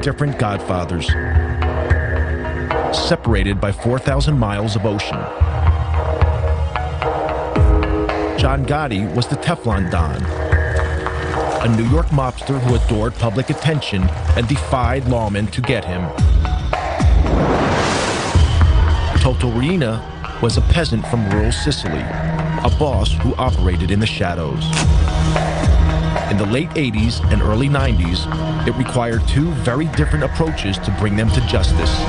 different godfathers, separated by 4,000 miles of ocean. John Gotti was the Teflon Don, a New York mobster who adored public attention and defied lawmen to get him. Toto Riina was a peasant from rural Sicily, a boss who operated in the shadows. In the late 80s and early 90s, it required two very different approaches to bring them to justice.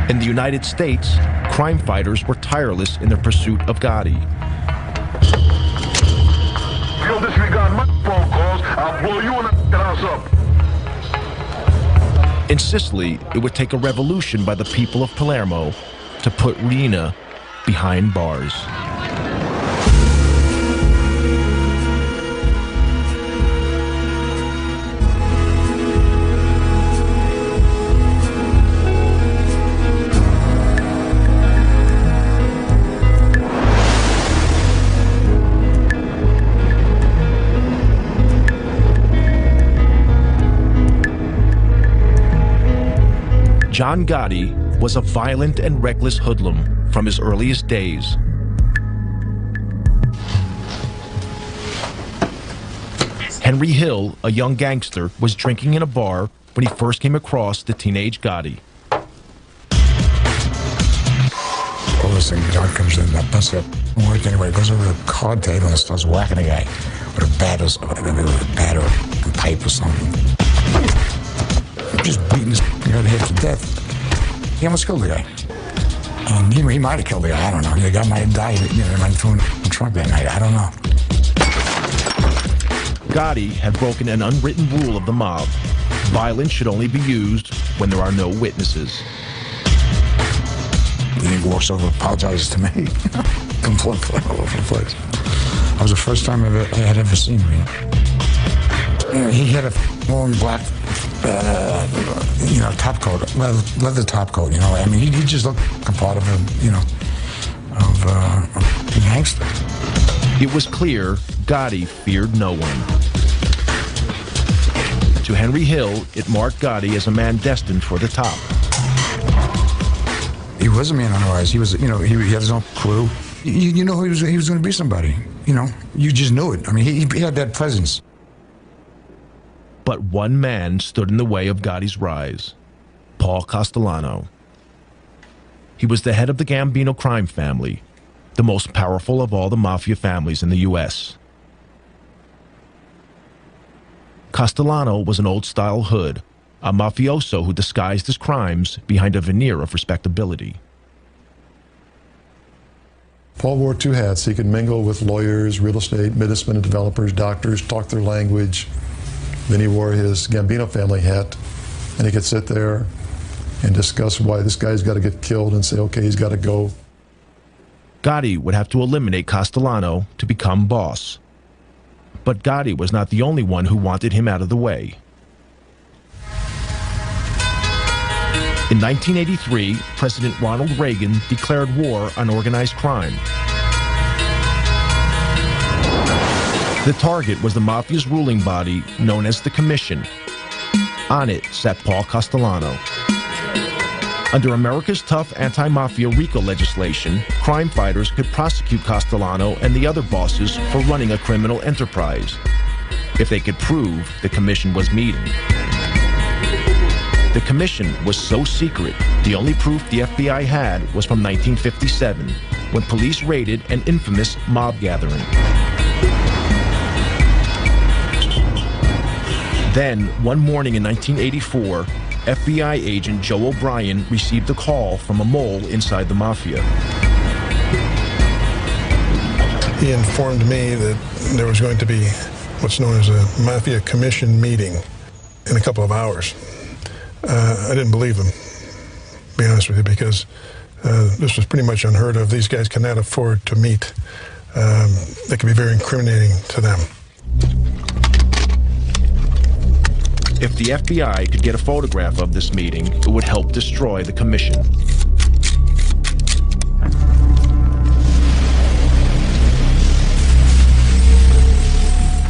In the United States, crime fighters were tireless in their pursuit of Gotti. You'll disregard my phone calls, I'll blow you and the house up. In Sicily, it would take a revolution by the people of Palermo to put Riina behind bars. John Gotti was a violent and reckless hoodlum from his earliest days. Henry Hill, a young gangster, was drinking in a bar when he first came across the teenage Gotti. All this thing, guy comes in, that bus work anyway, goes over to the card table and starts whacking a guy with a bat or a pipe or something. Just beating his head to death. He almost killed the guy. And he might have killed the guy, I don't know. The guy might have died, they might have thrown him in the trunk that night, I don't know. Gotti had broken an unwritten rule of the mob. Violence should only be used when there are no witnesses. He walks over, apologizes to me. Complete all over the place. That was the first time I had ever seen him. He had a long black top coat, leather top coat, I mean, he just looked like a part of a gangster. It was clear Gotti feared no one. To Henry Hill, it marked Gotti as a man destined for the top. He was a man on the rise. He was, he had his own crew. He was going to be somebody, You just knew it. I mean, he had that presence. But one man stood in the way of Gotti's rise, Paul Castellano. He was the head of the Gambino crime family, the most powerful of all the mafia families in the U.S. Castellano was an old-style hood, a mafioso who disguised his crimes behind a veneer of respectability. Paul wore two hats. He could mingle with lawyers, real estate, businessmen, and developers, doctors, talk their language. Then he wore his Gambino family hat, and he could sit there and discuss why this guy's got to get killed and say, okay, he's got to go. Gotti would have to eliminate Castellano to become boss. But Gotti was not the only one who wanted him out of the way. In 1983, President Ronald Reagan declared war on organized crime. The target was the mafia's ruling body, known as the Commission. On it sat Paul Castellano. Under America's tough anti-mafia RICO legislation, crime fighters could prosecute Castellano and the other bosses for running a criminal enterprise, if they could prove the Commission was meeting. The Commission was so secret, the only proof the FBI had was from 1957, when police raided an infamous mob gathering. Then, one morning in 1984, FBI agent Joe O'Brien received a call from a mole inside the mafia. He informed me that there was going to be what's known as a Mafia Commission meeting in a couple of hours. I didn't believe him, to be honest with you, because this was pretty much unheard of. These guys cannot afford to meet. That could be very incriminating to them. If the FBI could get a photograph of this meeting, it would help destroy the Commission.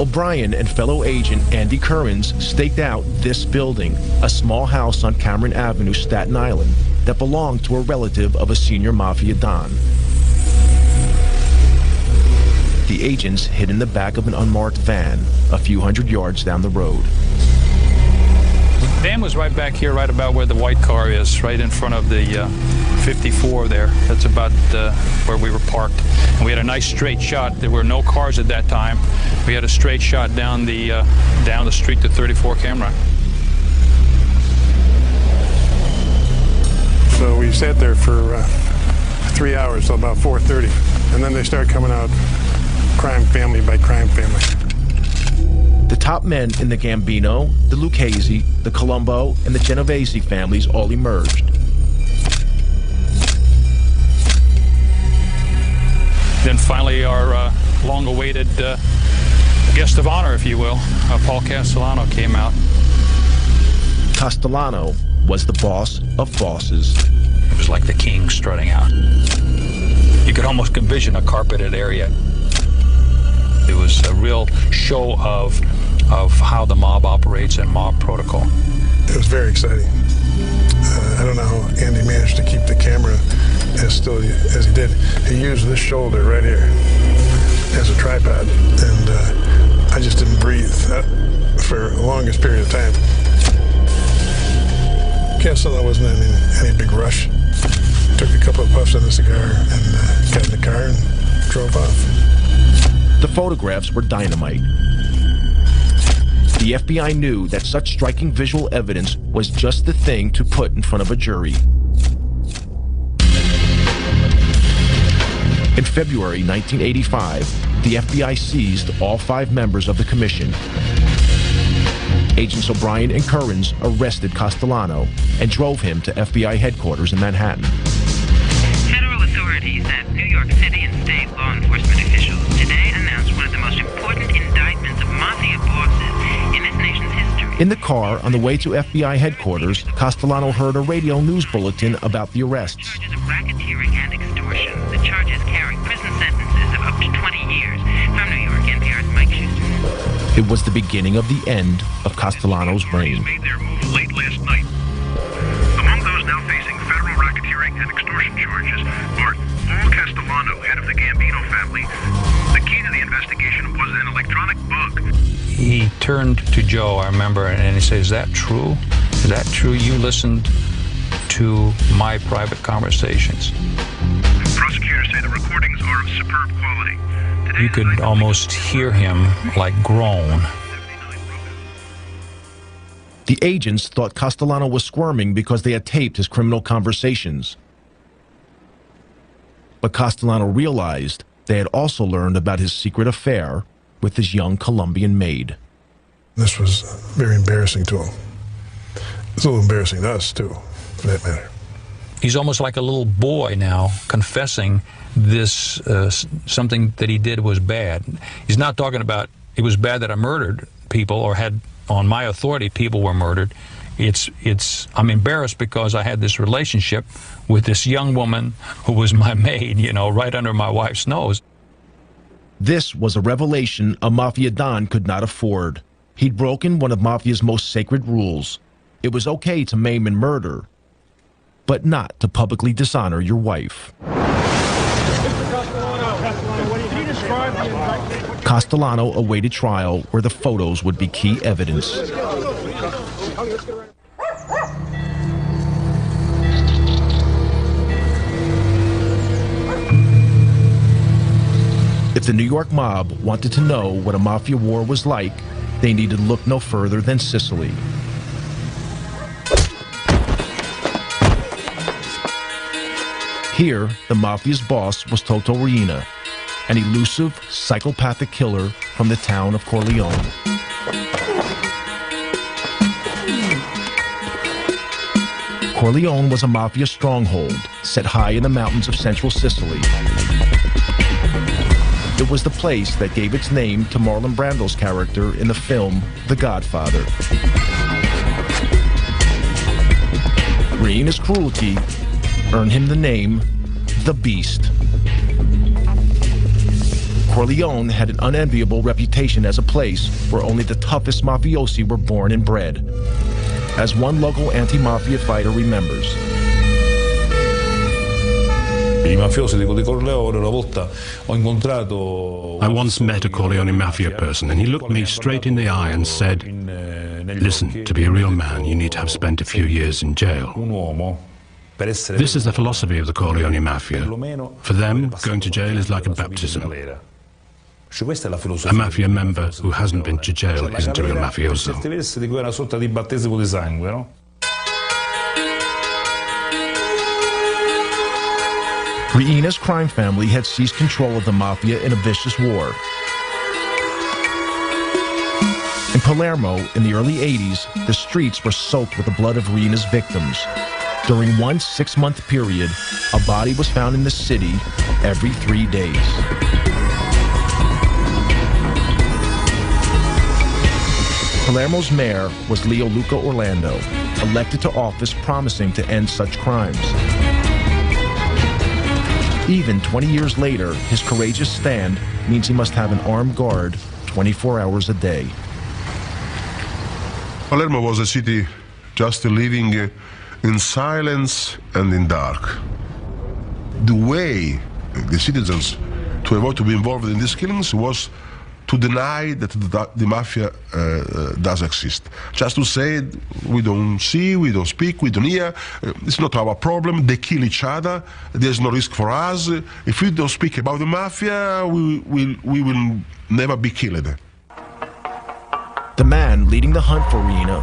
O'Brien and fellow agent Andy Currens staked out this building, a small house on Cameron Avenue, Staten Island, that belonged to a relative of a senior mafia don. The agents hid in the back of an unmarked van, a few hundred yards down the road. The van was right back here, right about where the white car is, right in front of the 54 there. That's about where we were parked. And we had a nice straight shot. There were no cars at that time. We had a straight shot down the street to 34 Cameron. So we sat there for 3 hours till about 4:30, and then they started coming out crime family by crime family. The top men in the Gambino, the Lucchese, the Colombo, and the Genovese families all emerged. Then finally our long-awaited guest of honor, if you will, Paul Castellano, came out. Castellano was the boss of bosses. It was like the king strutting out. You could almost envision a carpeted area. It was a real show of how the mob operates and mob protocol. It was very exciting. I don't know how Andy managed to keep the camera as still as he did. He used this shoulder right here as a tripod, and I just didn't breathe for the longest period of time. Castellano wasn't in any big rush. Took a couple of puffs on the cigar and got in the car and drove off. The photographs were dynamite. The FBI knew that such striking visual evidence was just the thing to put in front of a jury. In February 1985, the FBI seized all 5 members of the commission. Agents O'Brien and Currens arrested Castellano and drove him to FBI headquarters in Manhattan. Federal authorities at New York City and state law enforcement officials today announced one of the most important indictments of mafia bosses in this nation's history. In the car on the way to FBI headquarters, Castellano heard a radio news bulletin about the arrests. Charges of racketeering and extortion. The charges carry prison sentences of up to 20 years. From New York, NPR's Mike Schuster. It was the beginning of the end of Castellano's reign. Made their move late last night. Among those now facing federal racketeering and extortion charges are Paul Castellano, head of the Gambino family. The key to the investigation was an electronic bug. He turned to Joe, I remember, and he said, "Is that true? Is that true? You listened to my private conversations?" Prosecutors say the recordings are of superb quality. Today, You could almost hear him like groan. The agents thought Castellano was squirming because they had taped his criminal conversations. But Castellano realized they had also learned about his secret affair with his young Colombian maid. This was very embarrassing to him. It's a little embarrassing to us, too, for that matter. He's almost like a little boy now, confessing this, something that he did was bad. He's not talking about, it was bad that I murdered people or had, on my authority, people were murdered. I'm embarrassed because I had this relationship with this young woman who was my maid, you know, right under my wife's nose. This was a revelation a Mafia Don could not afford. He'd broken one of Mafia's most sacred rules. It was okay to maim and murder, but not to publicly dishonor your wife. Castellano awaited trial where the photos would be key evidence. If the New York mob wanted to know what a mafia war was like, they needed look no further than Sicily. Here, the mafia's boss was Toto Riina, an elusive, psychopathic killer from the town of Corleone. Corleone was a mafia stronghold set high in the mountains of central Sicily. It was the place that gave its name to Marlon Brando's character in the film The Godfather. Riina's cruelty earned him the name The Beast. Corleone had an unenviable reputation as a place where only the toughest mafiosi were born and bred. As one local anti-mafia fighter remembers, I mafiosi di Corleone una volta ho incontrato. I once met a Corleone Mafia person and he looked me straight in the eye and said, "Listen, to be a real man, you need to have spent a few years in jail." This is the philosophy of the Corleone Mafia. For them, going to jail is like a baptism. A mafia member who hasn't been to jail isn't a real mafioso. Riina's crime family had seized control of the mafia in a vicious war. In Palermo, in the early 80s, the streets were soaked with the blood of Riina's victims. During one 6-month period, a body was found in the city every 3 days. Palermo's mayor was Leo Luca Orlando, elected to office promising to end such crimes. Even 20 years later, his courageous stand means he must have an armed guard 24 hours a day. Palermo was a city just living in silence and in dark. The way the citizens to avoid to be involved in these killings was to deny that the mafia does exist. Just to say, we don't see, we don't speak, we don't hear, it's not our problem, they kill each other, there's no risk for us. If we don't speak about the mafia, we will never be killed. The man leading the hunt for Riina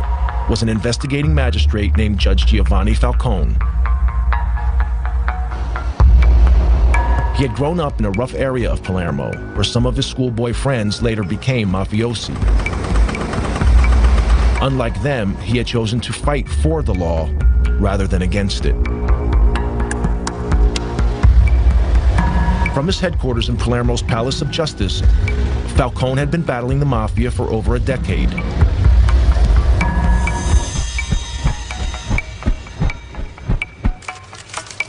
was an investigating magistrate named Judge Giovanni Falcone. He had grown up in a rough area of Palermo, where some of his schoolboy friends later became mafiosi. Unlike them, he had chosen to fight for the law rather than against it. From his headquarters in Palermo's Palace of Justice, Falcone had been battling the mafia for over a decade.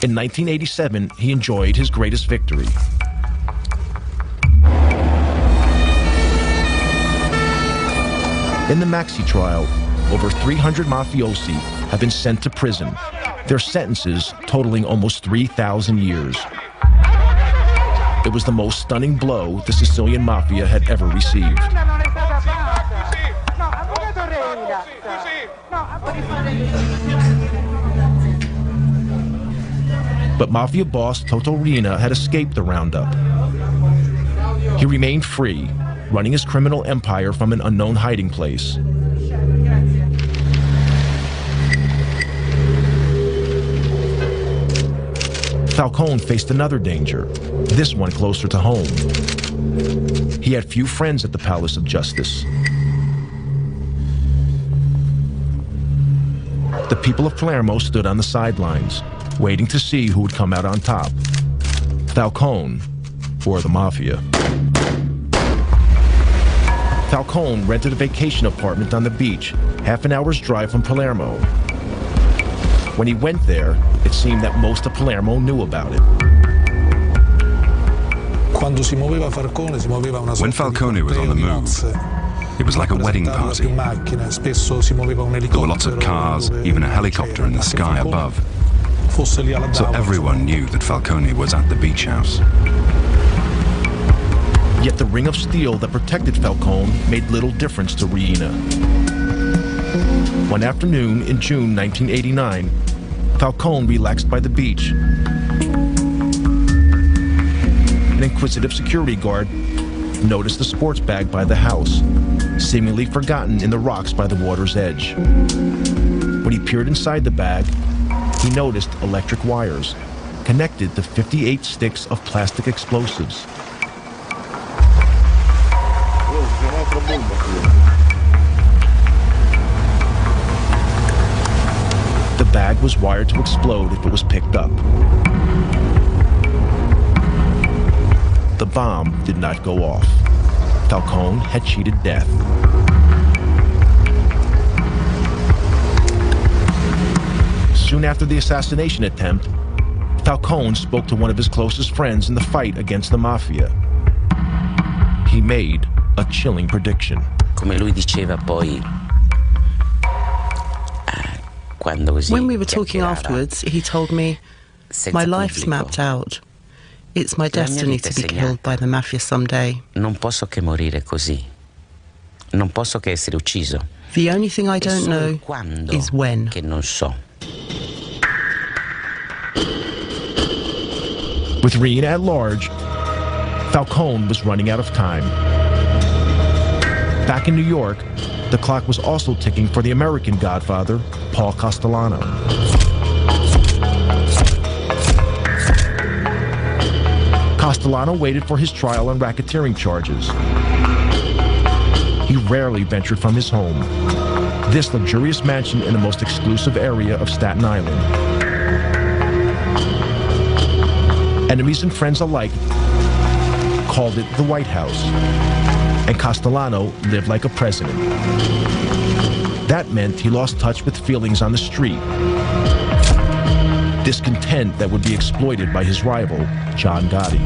In 1987, he enjoyed his greatest victory. In the Maxi trial, over 300 mafiosi have been sent to prison, their sentences totaling almost 3,000 years. It was the most stunning blow the Sicilian mafia had ever received. But mafia boss Toto Riina had escaped the roundup. He remained free, running his criminal empire from an unknown hiding place. Falcone faced another danger, this one closer to home. He had few friends at the Palace of Justice. The people of Palermo stood on the sidelines, waiting to see who would come out on top, Falcone or the mafia. Falcone rented a vacation apartment on the beach, half an hour's drive from Palermo. When he went there, it seemed that most of Palermo knew about it. When Falcone was on the move, it was like a wedding party. There were lots of cars, even a helicopter in the sky above. So everyone knew that Falcone was at the beach house. Yet the ring of steel that protected Falcone made little difference to Riina. One afternoon in June 1989, Falcone relaxed by the beach. An inquisitive security guard noticed the sports bag by the house, seemingly forgotten in the rocks by the water's edge. When he peered inside the bag, he noticed electric wires connected to 58 sticks of plastic explosives. The bag was wired to explode if it was picked up. The bomb did not go off. Falcone had cheated death. Soon after the assassination attempt, Falcone spoke to one of his closest friends in the fight against the mafia. he made a chilling prediction. Come lui diceva poi, quando così when we were talking afterwards, he told me, my life's pubblico. mapped out. It's my destiny to be killed by the mafia someday. Non posso che morire così. Non posso che essere ucciso. The only thing I don't know is when. Che non so. With Reen at large, Falcone was running out of time. Back in New York, the clock was also ticking for the American Godfather, Paul Castellano. Castellano waited for his trial on racketeering charges. He rarely ventured from his home, this luxurious mansion in the most exclusive area of Staten Island. Enemies and friends alike called it the White House, and Castellano lived like a president. That meant he lost touch with feelings on the street, discontent that would be exploited by his rival, John Gotti.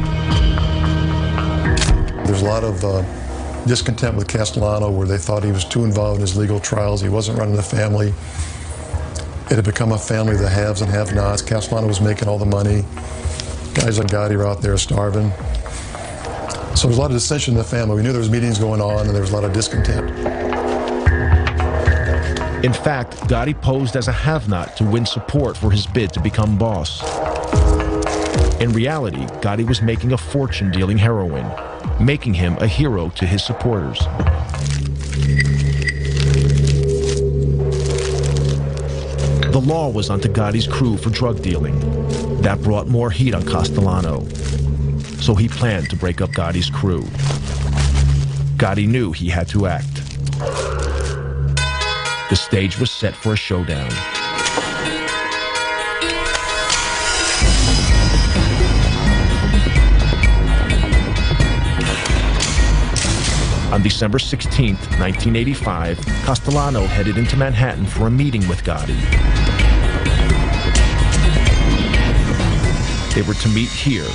There's a lot of discontent with Castellano, where they thought he was too involved in his legal trials. He wasn't running the family. It had become a family of the haves and have-nots. Castellano was making all the money. Guys like Gotti were out there starving. So there was a lot of dissension in the family. We knew there was meetings going on, and there was a lot of discontent. In fact, Gotti posed as a have-not to win support for his bid to become boss. In reality, Gotti was making a fortune dealing heroin, making him a hero to his supporters. The law was onto Gotti's crew for drug dealing. That brought more heat on Castellano. So he planned to break up Gotti's crew. Gotti knew he had to act. The stage was set for a showdown. On December 16, 1985, Castellano headed into Manhattan for a meeting with Gotti. They were to meet here,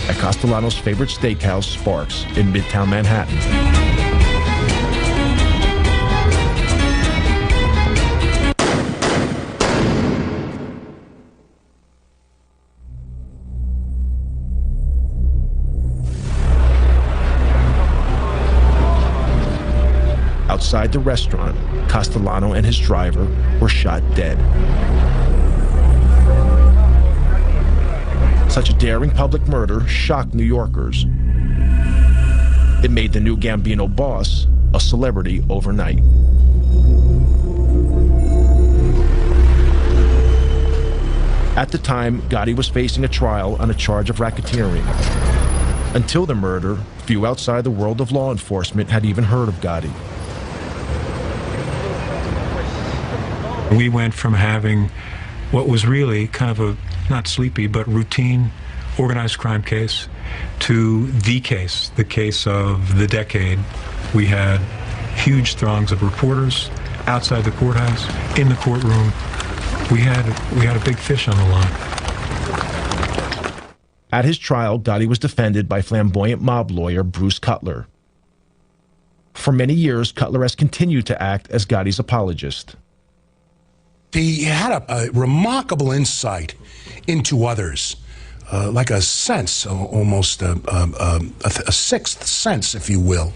at Castellano's favorite steakhouse, Sparks, in Midtown Manhattan. Outside the restaurant, Castellano and his driver were shot dead. Such a daring public murder shocked New Yorkers. It made the new Gambino boss a celebrity overnight. At the time, Gotti was facing a trial on a charge of racketeering. Until the murder, few outside the world of law enforcement had even heard of Gotti. We went from having what was really kind of a, not sleepy, but routine organized crime case to the case of the decade. We had huge throngs of reporters outside the courthouse, in the courtroom. We had a big fish on the line. At his trial, Gotti was defended by flamboyant mob lawyer Bruce Cutler. For many years, Cutler has continued to act as Gotti's apologist. He had a remarkable insight into others, like a sense, almost a sixth sense, if you will,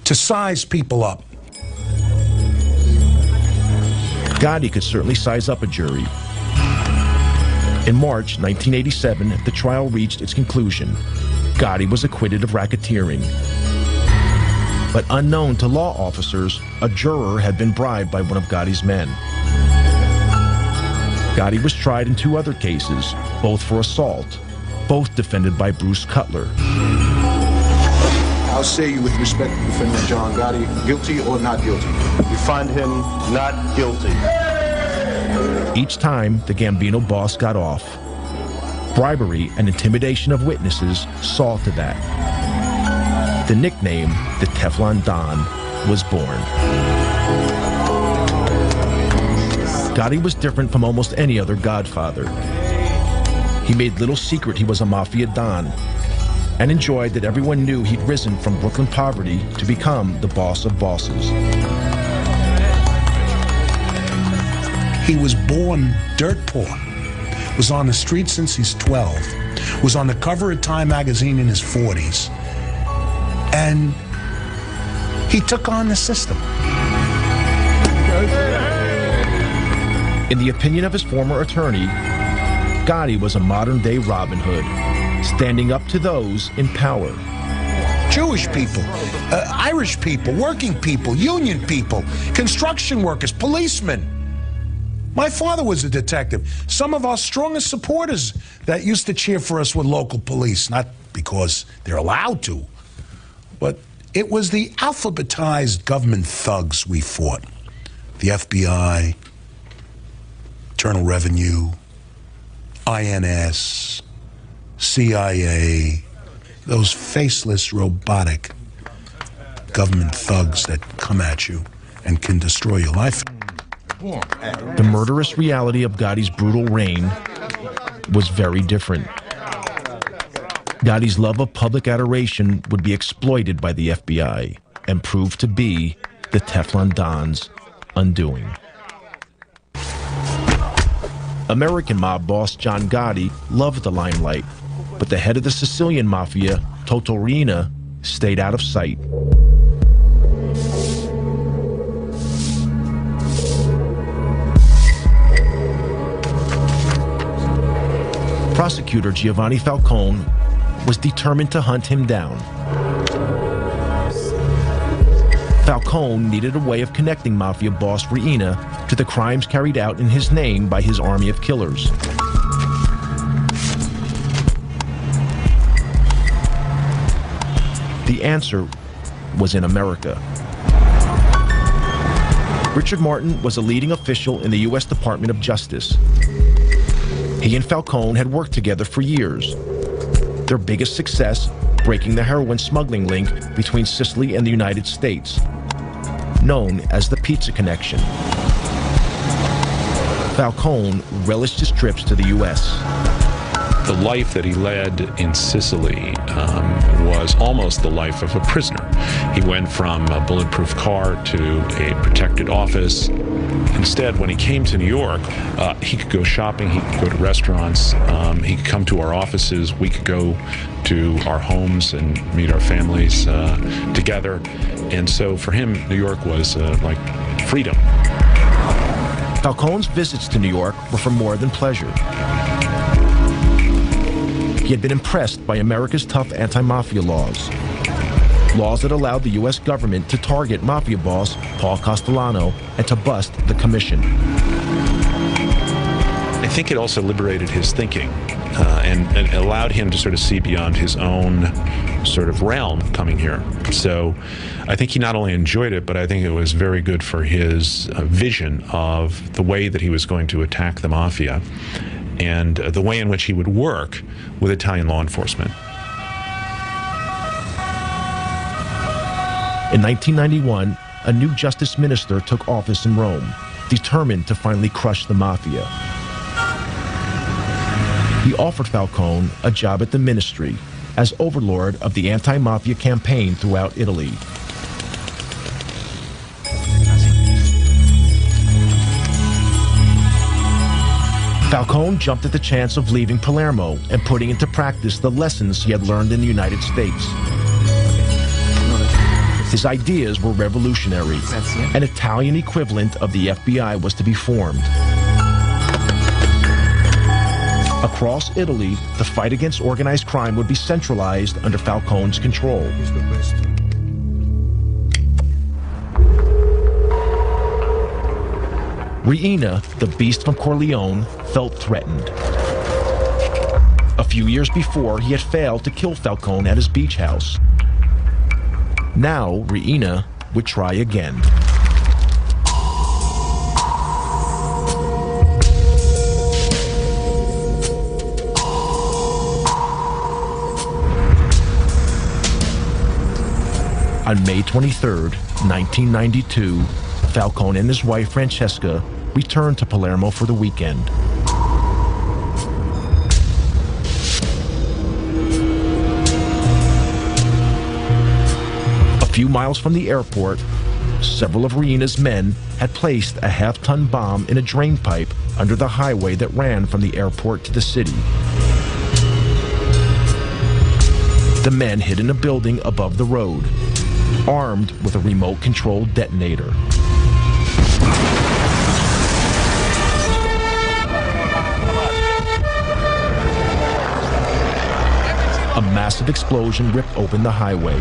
to size people up. Gotti could certainly size up a jury. In March 1987, the trial reached its conclusion. Gotti was acquitted of racketeering. But unknown to law officers, a juror had been bribed by one of Gotti's men. Gotti was tried in two other cases, both for assault, both defended by Bruce Cutler. How say you with respect to defendant John Gotti, guilty or not guilty? We find him not guilty. Each time, the Gambino boss got off. Bribery and intimidation of witnesses saw to that. The nickname, the Teflon Don, was born. Gotti was different from almost any other godfather. He made little secret he was a mafia don. and enjoyed that everyone knew he'd risen from Brooklyn poverty to become the boss of bosses. He was born dirt poor, was on the street since he's 12, was on the cover of Time magazine in his 40s, and he took on the system. In the opinion of his former attorney, Gotti was a modern-day Robin Hood, standing up to those in power. Jewish people, Irish people, working people, union people, construction workers, policemen. My father was a detective. Some of our strongest supporters that used to cheer for us were local police, not because they're allowed to, but it was the alphabetized government thugs we fought. The FBI, Internal Revenue, INS, CIA, those faceless, robotic government thugs that come at you and can destroy your life. The murderous reality of Gotti's brutal reign was very different. Gotti's love of public adoration would be exploited by the FBI and prove to be the Teflon Don's undoing. American mob boss John Gotti loved the limelight, but the head of the Sicilian Mafia, Toto Riina, stayed out of sight. Prosecutor Giovanni Falcone was determined to hunt him down. Falcone needed a way of connecting Mafia boss Riina to the crimes carried out in his name by his army of killers. The answer was in America. Richard Martin was a leading official in the U.S. Department of Justice. He and Falcone had worked together for years. Their biggest success, breaking the heroin smuggling link between Sicily and the United States, known as the Pizza Connection. Falcone relished his trips to the U.S. The life that he led in Sicily was almost the life of a prisoner. He went from a bulletproof car to a protected office. Instead, when he came to New York, he could go shopping, he could go to restaurants, he could come to our offices, we could go to our homes and meet our families together. And so for him, New York was like freedom. Falcone's visits to New York were for more than pleasure. He had been impressed by America's tough anti-mafia laws. Laws that allowed the U.S. government to target mafia boss Paul Castellano and to bust the commission. I think it also liberated his thinking and allowed him to sort of see beyond his own sort of realm coming here. So I think he not only enjoyed it, but I think it was very good for his vision of the way that he was going to attack the mafia and the way in which he would work with Italian law enforcement. In 1991, a new justice minister took office in Rome, determined to finally crush the mafia. He offered Falcone a job at the ministry as overlord of the anti-mafia campaign throughout Italy. Falcone jumped at the chance of leaving Palermo and putting into practice the lessons he had learned in the United States. His ideas were revolutionary. An Italian equivalent of the FBI was to be formed. Across Italy, the fight against organized crime would be centralized under Falcone's control. Riina, the beast from Corleone, felt threatened. A few years before, he had failed to kill Falcone at his beach house. Now, Riina would try again. On May 23, 1992, Falcone and his wife Francesca returned to Palermo for the weekend. few miles from the airport, several of Riina's men had placed a half-ton bomb in a drain pipe under the highway that ran from the airport to the city. The men hid in a building above the road, armed with a remote-controlled detonator. A massive explosion ripped open the highway.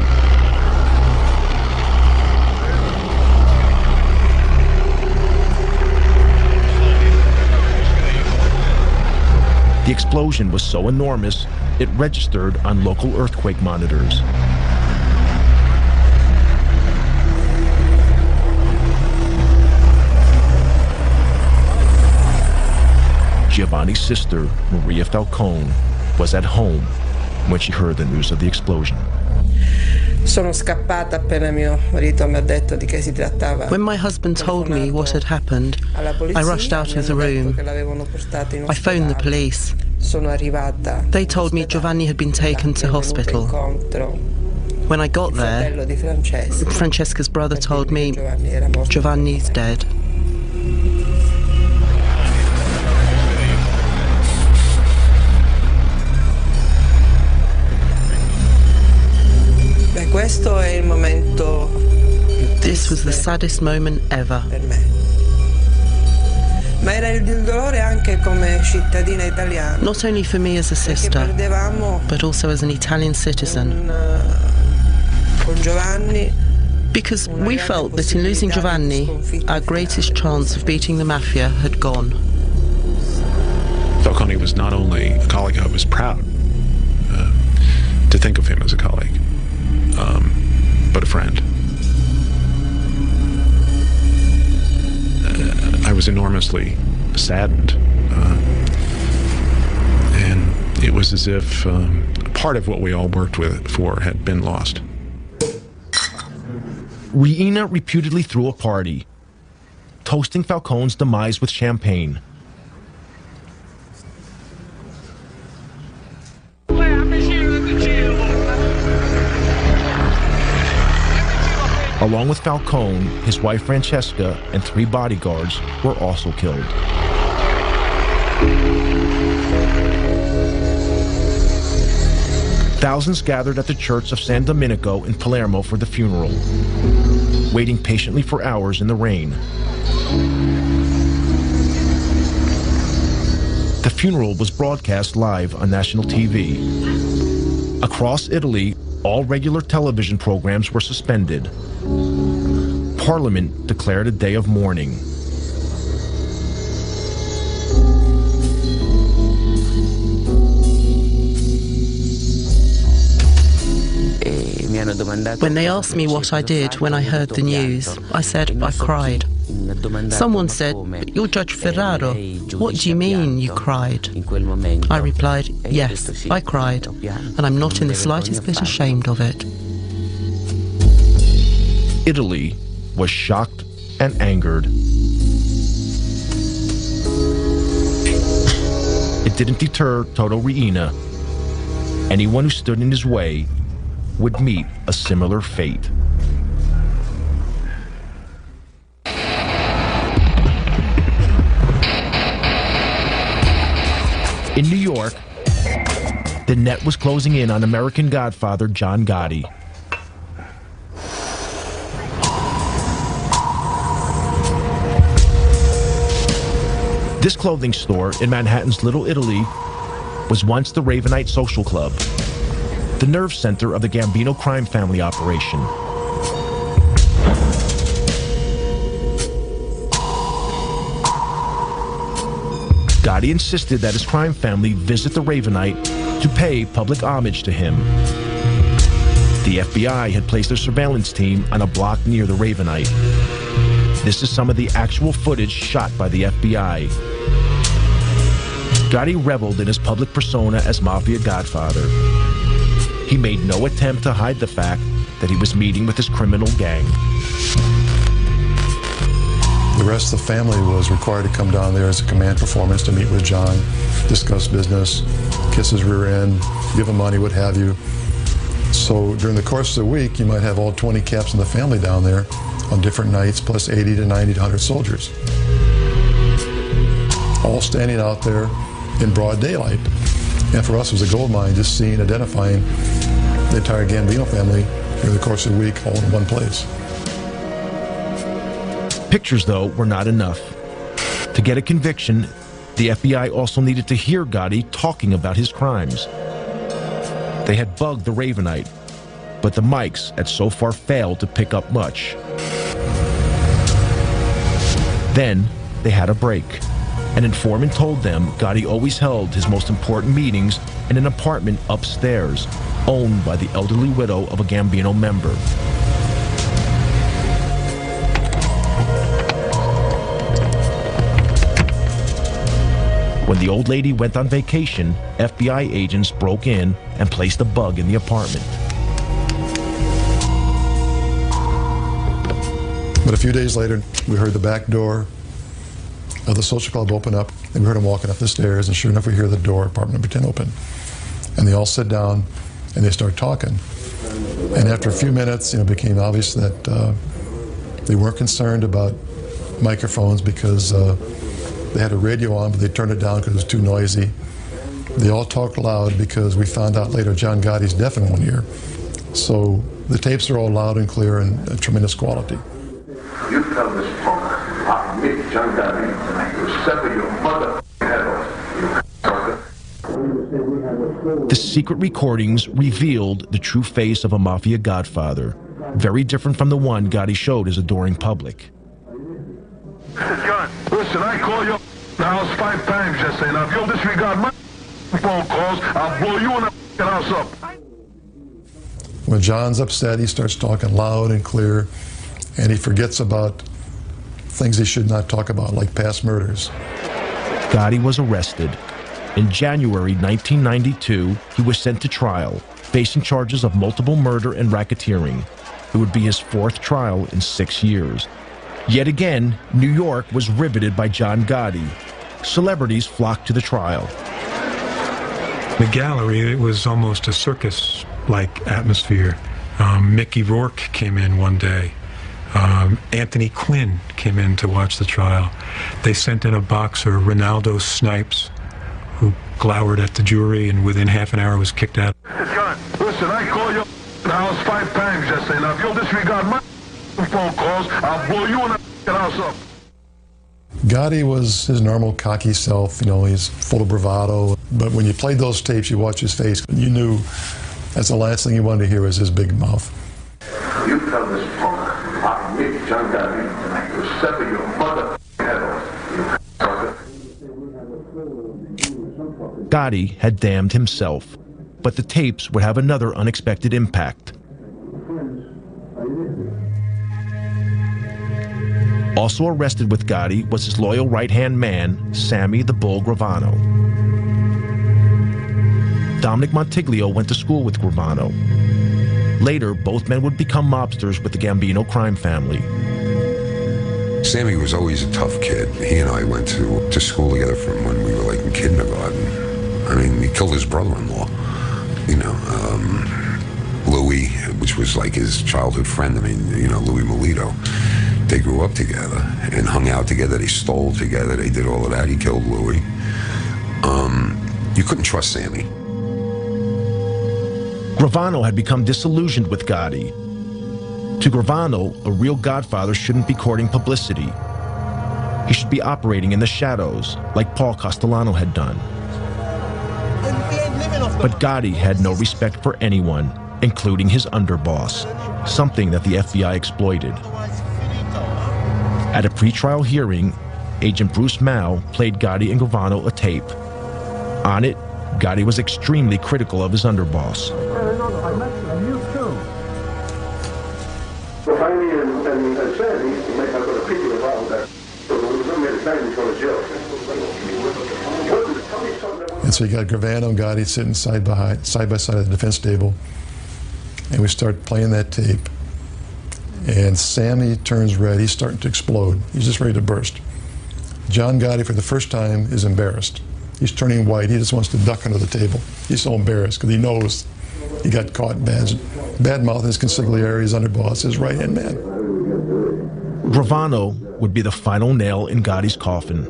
The explosion was so enormous, it registered on local earthquake monitors. Giovanni's sister, Maria Falcone, was at home when she heard the news of the explosion. When my husband told me what had happened, I rushed out of the room. I phoned the police. They told me Giovanni had been taken to hospital. When I got there, Francesca's brother told me Giovanni's dead. This was the saddest moment ever. Not only for me as a sister, but also as an Italian citizen. Because we felt that in losing Giovanni, our greatest chance of beating the Mafia had gone. Falcone was not only a colleague, I was proud to think of him as a colleague, but a friend. I was enormously saddened, and it was as if part of what we all worked for had been lost. Riina reputedly threw a party, toasting Falcone's demise with champagne. Along with Falcone, his wife Francesca and 3 bodyguards were also killed. Thousands gathered at the church of San Domenico in Palermo for the funeral, waiting patiently for hours in the rain. The funeral was broadcast live on national TV. Across Italy, all regular television programs were suspended. Parliament declared a day of mourning. When they asked me what I did when I heard the news, I said I cried. Someone said, "You're Judge Ferraro. What do you mean you cried?" I replied, "Yes, I cried, and I'm not in the slightest bit ashamed of it." Italy was shocked and angered. It didn't deter Toto Riina. Anyone who stood in his way would meet a similar fate. In New York, the net was closing in on American Godfather John Gotti. This clothing store in Manhattan's Little Italy was once the Ravenite Social Club, the nerve center of the Gambino crime family operation. Gotti insisted that his crime family visit the Ravenite to pay public homage to him. The FBI had placed their surveillance team on a block near the Ravenite. This is some of the actual footage shot by the FBI. Gotti reveled in his public persona as Mafia Godfather. He made no attempt to hide the fact that he was meeting with his criminal gang. The rest of the family was required to come down there as a command performance to meet with John, discuss business, kiss his rear end, give him money, what have you. So during the course of the week, you might have all 20 caps in the family down there on different nights, plus 80 to 90 to 100 soldiers, all standing out there in broad daylight. And for us, it was a gold mine, just seeing, identifying the entire Gambino family during the course of the week, all in one place. Pictures, though, were not enough. To get a conviction, the FBI also needed to hear Gotti talking about his crimes. They had bugged the Ravenite, but the mics had so far failed to pick up much. Then they had a break. An informant told them Gotti always held his most important meetings in an apartment upstairs, owned by the elderly widow of a Gambino member. When the old lady went on vacation, FBI agents broke in and placed a bug in the apartment. But a few days later, we heard the back door of the social club open up, and we heard him walking up the stairs, and sure enough, we hear the door, apartment number 10, open. And they all sit down, and they start talking. And after a few minutes, it became obvious that they weren't concerned about microphones because they had a radio on, but they turned it down because it was too noisy. They all talked loud because we found out later John Gotti's deaf in one ear. So the tapes are all loud and clear and tremendous quality. You tell this punk, I, me, John Gotti, to sever your mother head off, you sucker. The secret recordings revealed the true face of a mafia godfather, very different from the one Gotti showed his adoring public. John, listen, I called your house 5 times yesterday. Now, if you'll disregard my phone calls, I'll blow you in the house up. When John's upset, he starts talking loud and clear, and he forgets about things he should not talk about, like past murders. Gotti was arrested. In January 1992, he was sent to trial, facing charges of multiple murder and racketeering. It would be his 4th trial in 6 years. Yet again, New York was riveted by John Gotti. Celebrities flocked to the trial. The gallery, it was almost a circus-like atmosphere. Mickey Rourke came in one day. Anthony Quinn came in to watch the trial. They sent in a boxer, Ronaldo Snipes, who glowered at the jury and within half an hour was kicked out. John, listen, I called your house 5 times yesterday. Now, if you'll disregard my phone calls, I'll blow you in the house up. Gotti was his normal cocky self, he's full of bravado. But when you played those tapes, you watch his face, you knew that's the last thing you wanted to hear was his big mouth. You tell this punk, I, me, John Gotti, to sever your mother head off, you sucker. Gotti had damned himself, but the tapes would have another unexpected impact. Also arrested with Gotti was his loyal right-hand man, Sammy the Bull Gravano. Dominic Montiglio went to school with Gravano. Later, both men would become mobsters with the Gambino crime family. Sammy was always a tough kid. He and I went to school together from when we were like in kindergarten. I mean, he killed his brother-in-law. Louis, which was like his childhood friend. I mean, Louis Melito. They grew up together and hung out together. They stole together. They did all of that. He killed Louis. You couldn't trust Sammy. Gravano had become disillusioned with Gotti. To Gravano, a real godfather shouldn't be courting publicity. He should be operating in the shadows, like Paul Castellano had done. But Gotti had no respect for anyone, including his underboss, something that the FBI exploited. At a pretrial hearing, Agent Bruce Mao played Gotti and Gravano a tape. On it, Gotti was extremely critical of his underboss. And so you got Gravano and Gotti sitting side by side at the defense table, and we start playing that tape. And Sammy turns red. He's starting to explode. He's just ready to burst. John Gotti, for the first time, is embarrassed. He's turning white. He just wants to duck under the table. He's so embarrassed because he knows He got caught bad-mouthing his consigliere, his underboss, his right-hand man. Gravano would be the final nail in Gotti's coffin.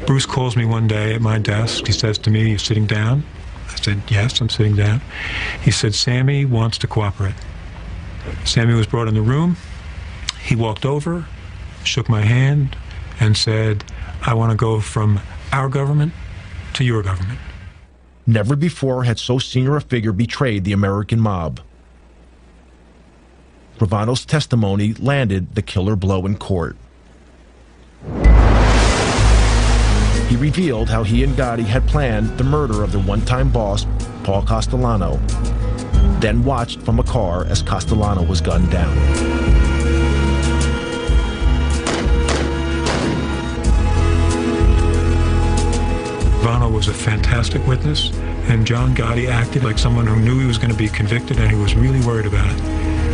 Bruce calls me one day at my desk. He says to me, "You sitting down?" I said, "Yes, I'm sitting down." He said, "Sammy wants to cooperate." Sammy was brought in the room. He walked over, shook my hand, and said, "I want to go from our government to your government." Never before had so senior a figure betrayed the American mob. Gravano's testimony landed the killer blow in court. He revealed how he and Gotti had planned the murder of their one-time boss, Paul Castellano, then watched from a car as Castellano was gunned down. Gravano was a fantastic witness, and John Gotti acted like someone who knew he was going to be convicted and he was really worried about it.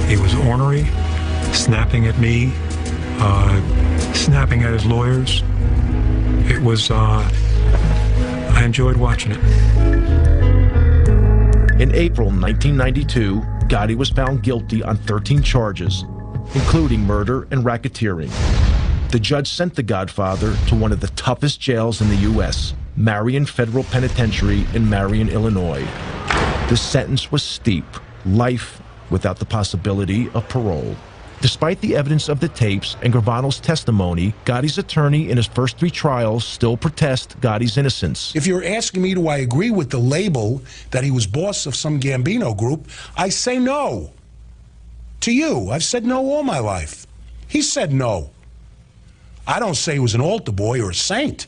He was ornery, snapping at me, snapping at his lawyers. It was, I enjoyed watching it. In April 1992, Gotti was found guilty on 13 charges, including murder and racketeering. The judge sent the Godfather to one of the toughest jails in the U.S., Marion Federal Penitentiary in Marion, Illinois. The sentence was steep, life without the possibility of parole. Despite the evidence of the tapes and Gravano's testimony, Gotti's attorney in his first 3 trials still protest Gotti's innocence. If you're asking me, do I agree with the label that he was boss of some Gambino group, I say no. To you, I've said no all my life. He said no. I don't say he was an altar boy or a saint.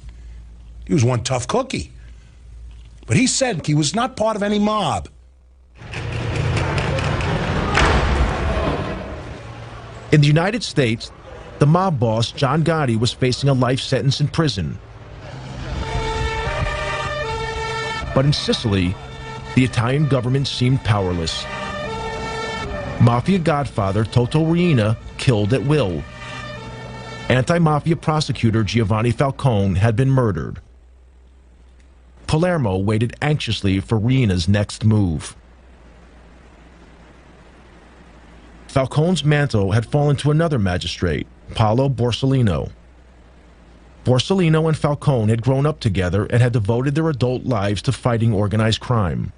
He was one tough cookie. But he said he was not part of any mob. In the United States, the mob boss, John Gotti, was facing a life sentence in prison. But in Sicily, the Italian government seemed powerless. Mafia godfather Toto Riina killed at will. Anti-mafia prosecutor Giovanni Falcone had been murdered. Palermo waited anxiously for Riina's next move. Falcone's mantle had fallen to another magistrate, Paolo Borsellino. Borsellino and Falcone had grown up together and had devoted their adult lives to fighting organized crime.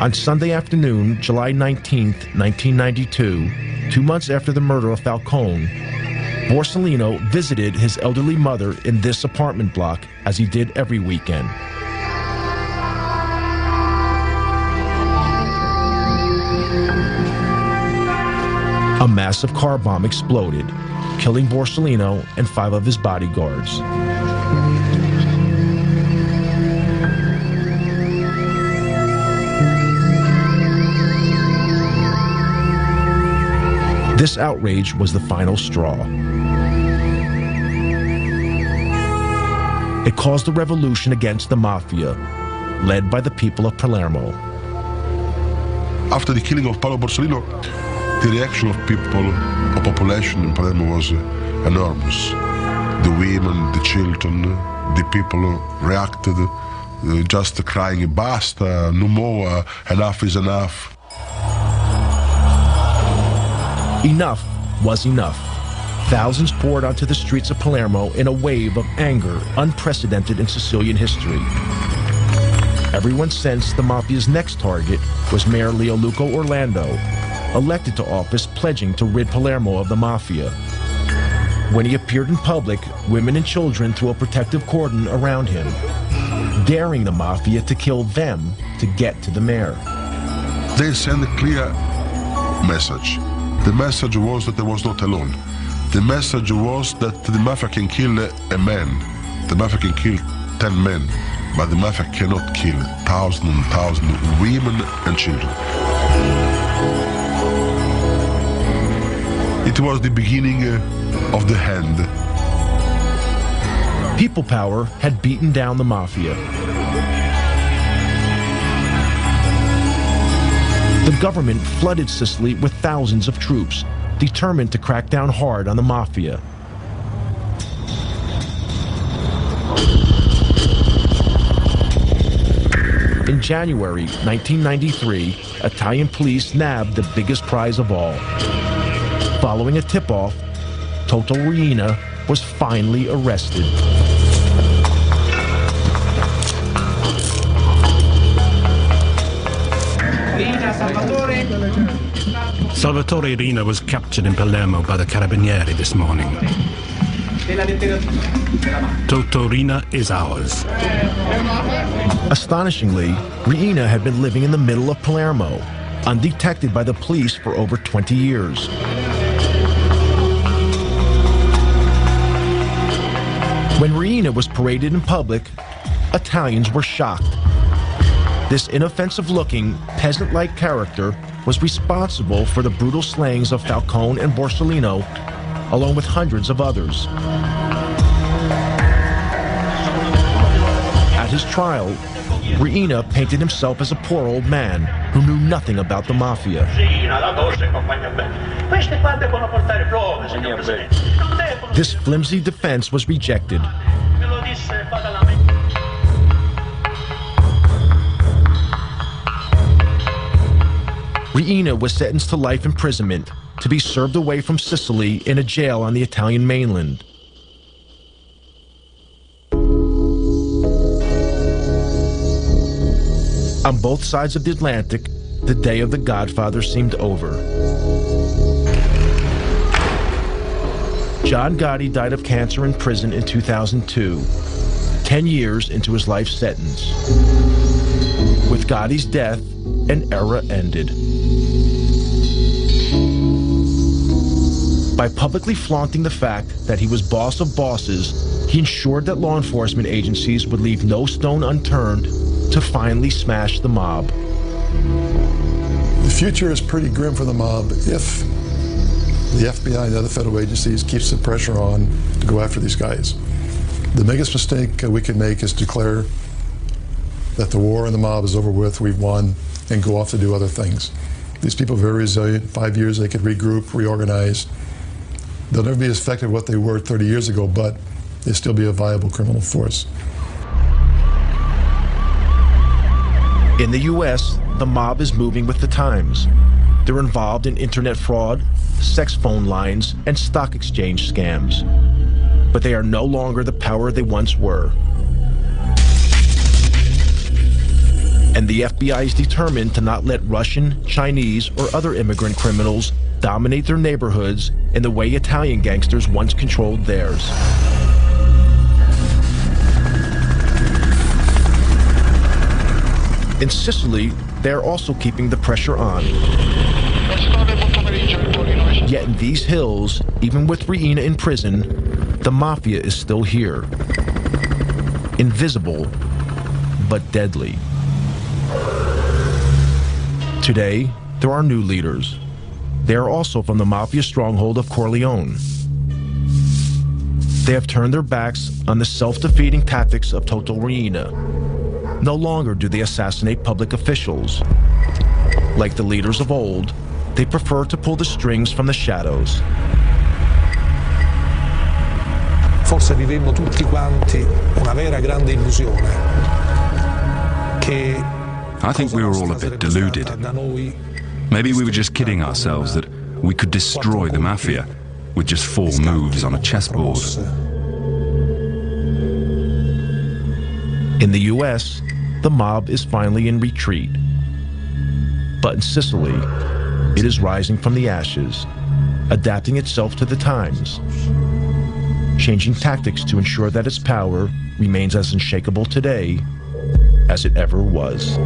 On Sunday afternoon, July 19th, 1992, 2 months after the murder of Falcone, Borsellino visited his elderly mother in this apartment block, as he did every weekend. A massive car bomb exploded, killing Borsellino and 5 of his bodyguards. This outrage was the final straw. It caused a revolution against the mafia, led by the people of Palermo. After the killing of Paolo Borsellino, the reaction of people, of population in Palermo was enormous. The women, the children, the people reacted, just crying, "Basta, no more, enough is enough." Enough was enough. Thousands poured onto the streets of Palermo in a wave of anger unprecedented in Sicilian history. Everyone sensed the mafia's next target was Mayor Leoluco Orlando, elected to office pledging to rid Palermo of the mafia. When he appeared in public, women and children threw a protective cordon around him, daring the mafia to kill them to get to the mayor. They sent a clear message. The message was that I was not alone. The message was that the mafia can kill a man. The mafia can kill 10 men, but the mafia cannot kill thousands and thousands of women and children. It was the beginning of the end. People power had beaten down the mafia. The government flooded Sicily with thousands of troops, determined to crack down hard on the mafia. In January 1993, Italian police nabbed the biggest prize of all. Following a tip-off, Toto Riina was finally arrested. Salvatore Riina was captured in Palermo by the Carabinieri this morning. Toto Riina is ours. Astonishingly, Riina had been living in the middle of Palermo, undetected by the police for over 20 years. When Riina was paraded in public, Italians were shocked. This inoffensive-looking, peasant-like character was responsible for the brutal slayings of Falcone and Borsellino, along with hundreds of others. At his trial, Riina painted himself as a poor old man who knew nothing about the mafia. This flimsy defense was rejected. Riina was sentenced to life imprisonment to be served away from Sicily in a jail on the Italian mainland. On both sides of the Atlantic, the day of the Godfather seemed over. John Gotti died of cancer in prison in 2002, 10 years into his life sentence. With Gotti's death, an era ended. By publicly flaunting the fact that he was boss of bosses, he ensured that law enforcement agencies would leave no stone unturned to finally smash the mob. The future is pretty grim for the mob if the FBI and other federal agencies keeps the pressure on to go after these guys. The biggest mistake we could make is declare that the war and the mob is over with, we've won, and go off to do other things. These people are very resilient. 5 years they could regroup, reorganize. They'll never be as effective as what they were 30 years ago, but they'll still be a viable criminal force. In the U.S., the mob is moving with the times. They're involved in internet fraud, sex phone lines, and stock exchange scams. But they are no longer the power they once were. And the FBI is determined to not let Russian, Chinese, or other immigrant criminals dominate their neighborhoods in the way Italian gangsters once controlled theirs. In Sicily, they are also keeping the pressure on. Yet in these hills, even with Riina in prison, the mafia is still here. Invisible, but deadly. Today, there are new leaders. They are also from the mafia stronghold of Corleone. They have turned their backs on the self-defeating tactics of Toto Riina. No longer do they assassinate public officials. Like the leaders of old, they prefer to pull the strings from the shadows. Forse vivemmo tutti quanti una vera grande illusione. I think we were all a bit deluded. Maybe we were just kidding ourselves that we could destroy the mafia with just 4 moves on a chessboard. In the U.S., the mob is finally in retreat. But in Sicily, it is rising from the ashes, adapting itself to the times, changing tactics to ensure that its power remains as unshakable today as it ever was.